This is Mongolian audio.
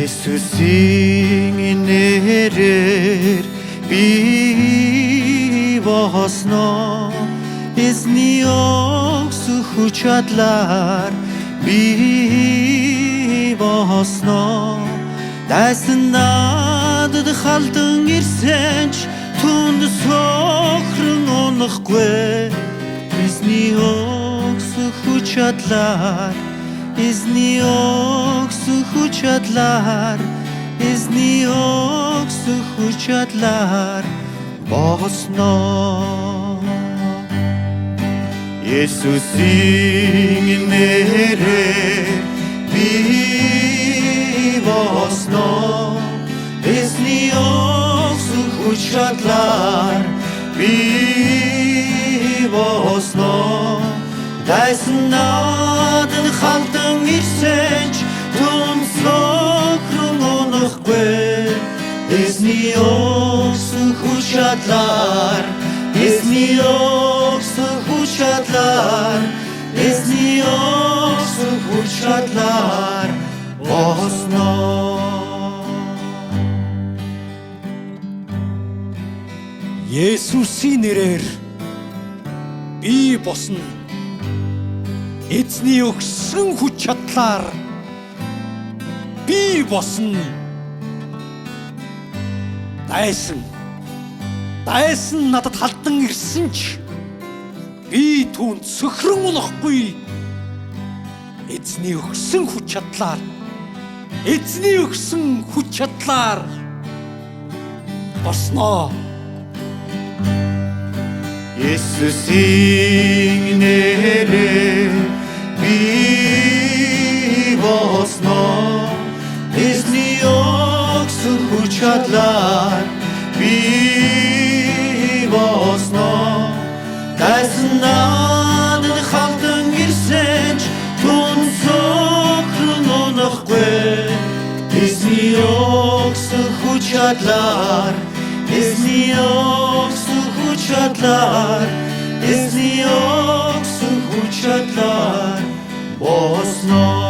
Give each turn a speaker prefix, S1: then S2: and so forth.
S1: Есүсийн нэрээр би босноо эзний өгсөн хүч чадлаар би босноо дайсан надад халдан ирсэн ч түнд сохрон унахгүй эзний өгсөн хүч чадлаар эзний өгсөн хүч чадлаар эзний өгсөн хүч чадлаар босноо Есүсийн нэрээр би босноо эзний өгсөн хүч чадлаар би босноо дайсан надад халдан ирсэн ч түн сохрон унахгүй эзний өгсөн хүч чадлаар эзний өгсөн хүч чадлаар эзний өгсөн хүч чадлаар босноо
S2: Есүсийн нэрээр би босно. Эзний өгсөн хүч чадлаар би босно. Дайсан надад халдан ирсэн ч би түүнд сөхрөн унахгүй. Эзний өгсөн хүч чадлаар босноо.
S1: Есүсийн нэрээр би босноо эзний өгсөн хүч чадлаар би босноо дайсан надад халдан ирсэн ч түн сохрон унахгүй эзний өгсөн хүч чадлаар эзний өгсөн хүч чадлаар эзний өгсөн хүч чадлаар босноо